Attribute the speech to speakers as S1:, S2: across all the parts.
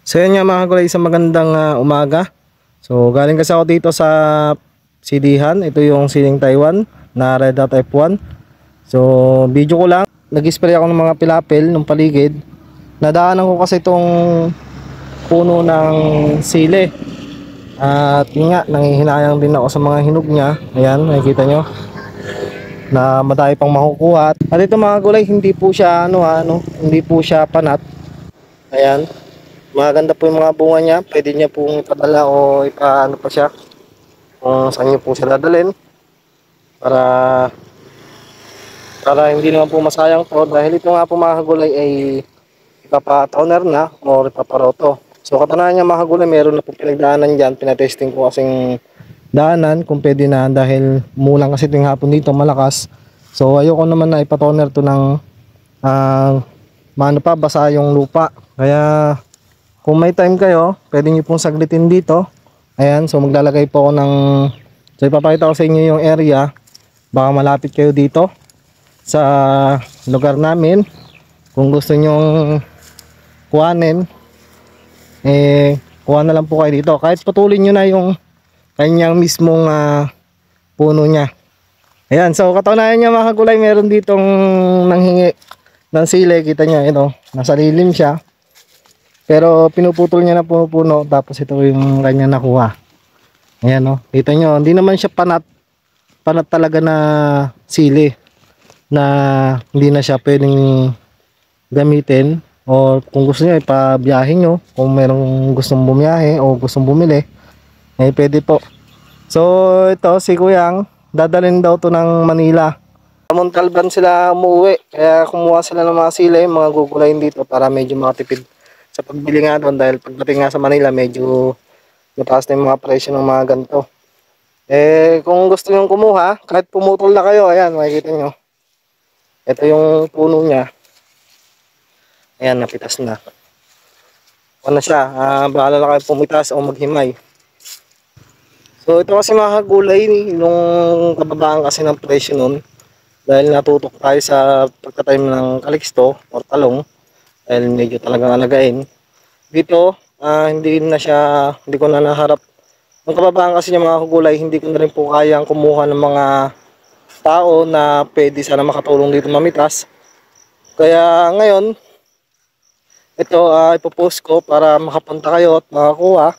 S1: So yun nga mga kagulay, isang magandang umaga. So galing kasi ako dito sa sidihan. Ito yung siling Taiwan na Red Dot F1. So video ko lang, nag-spray ako ng mga pilapil ng paligid. Nadaanan ko kasi itong puno ng sili. At yun nga, nanghihinayang din ako sa mga hinog niya. Ayan, nakikita nyo na madami pang makukuha. At ito mga gulay, hindi po siya hindi po siya panat. Ayan. Maganda po yung mga bunga niya. Pwede niya pong ipadala o ipaano pa siya kung saan niyo po siya dadalhin para hindi naman po masayang po, dahil ito nga po mga kagulay ay ipapa-toner na o ipaparoto. So katunayan niya mga kagulay, meron na po pinagdaanan dyan. Pinatesting ko kasing daanan kung pwede na, dahil mulang kasi ito yung hapon dito malakas. So ayoko naman na ipatoner to ng basa yung lupa. Kaya kung may time kayo, pwede nyo pong saglitin dito. Ayan, so maglalagay po ako ng... So ipapakita ko sa inyo yung area. Baka malapit kayo dito sa lugar namin. Kung gusto nyong kuhanin, kuha na lang po kayo dito. Kahit putulin nyo na yung kanyang mismong puno nya. Ayan, so katunayan niya mga kagulay, meron ditong nanghingi ng sili. Kita nyo, ito, nasa lilim siya. Pero pinuputol niya na puno, tapos ito yung kanya nakuha. Ayan o, kita nyo, hindi naman siya panat talaga na sili na hindi na siya pwedeng gamitin. O kung gusto nyo ipabiyahin nyo, kung merong gustong bumiyahe o gustong bumili, pwede po. So ito si Kuyang, dadalhin daw to ng Manila. Sa Montalban sila umuwi, kaya kumuha sila ng mga sili, mga gugulayin dito para medyo makatipid sa pagbili nga doon, dahil pagdating nga sa Manila medyo mataas na yung mga presyo ng mga ganito. Kung gusto nyo kumuha, kahit pumutol na kayo, ayan, makikita nyo, ito yung puno nya. Ayan, napitas na. Ano siya, bahala na kayo pumitas o maghimay. So ito kasi mga kagulay, nung kababaan kasi ng presyo nun, dahil natutok tayo sa pagkatanim ng kaliksto or talong, dahil medyo talagang alagain dito. Hindi ko na naharap ang kababaan kasi ng mga kagulay. Hindi ko na rin po kayang kumuha ng mga tao na pwede sana makatulong dito mamitas. Kaya ngayon ito, ipopost ko para makapunta kayo at makakuha,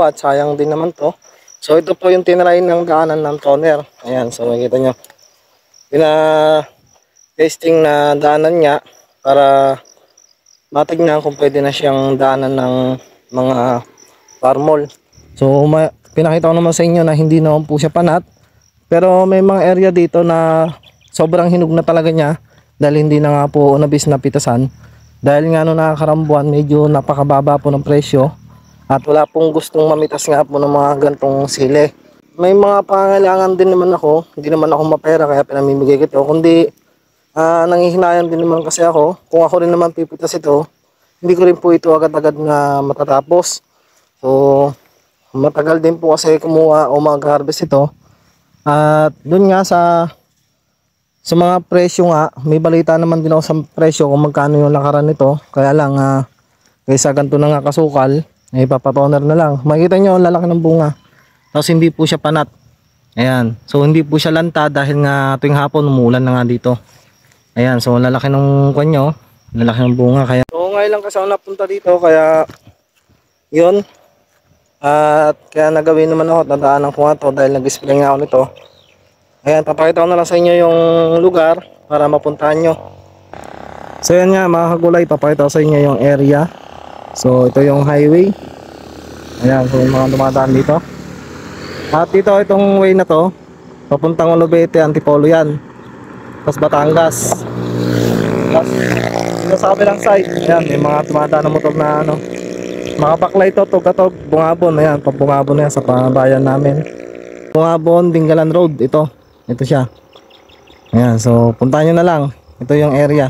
S1: at sayang din naman to. So ito po yung tinry ng daanan ng toner. Ayan, so makikita nyo, testing na daanan niya para matignan kung pwede na siyang daanan ng mga farmol. So pinakita ko naman sa inyo na hindi naman po siya panat, pero may mga area dito na sobrang hinog na talaga niya, dahil hindi na nga po nabis na pitasan, dahil nga nung nakakarambuan medyo napakababa po ng presyo at wala pong gustong mamitas nga po ng mga gantong sili. May mga pangangailangan din naman ako, hindi naman ako mapera kaya pinamimigay ko ito, kundi nanghihinayang din naman kasi ako. Kung ako rin naman pipitas ito, hindi ko rin po ito agad-agad na matatapos. So matagal din po kasi kumuha o mag-harvest ito. At dun nga sa mga presyo nga, may balita naman din ako sa presyo kung magkano yung lakaran nito. Kaya lang kaysa ganito na nga kasukal, ipapatoner na lang. Makikita nyo ang lalaki ng bunga, tapos hindi po siya panat. Ayan, so hindi po siya lanta, dahil nga tuwing hapon umuulan na nga dito. Ayan, so lalaki ng kanyo, lalaki ng bunga. Kaya so ngayon lang kasi ako napunta dito, kaya yun. At kaya nagawin naman ako, nadaanan ko nga to dahil nag-spray nga ako nito. Ayan, papakita ko na lang sa inyo yung lugar para mapuntahan nyo. So yan nga mga kagulay, papakita ko sa inyo yung area. So ito yung highway. Ayan, so yung mga dumadaan dito. At dito, itong way na to, papuntang Olobete, Antipolo yan. Tapos Batangas. Tapos dito sa kabilang side, ayan, may mga dumadaan na motor na mga bakla ito, Tugatog, Bungabon. Ayan, pabungabon na yan sa pamabayan namin. Bungabon, Dingalan Road, ito siya. Ayan, so puntahan nyo na lang. Ito yung area.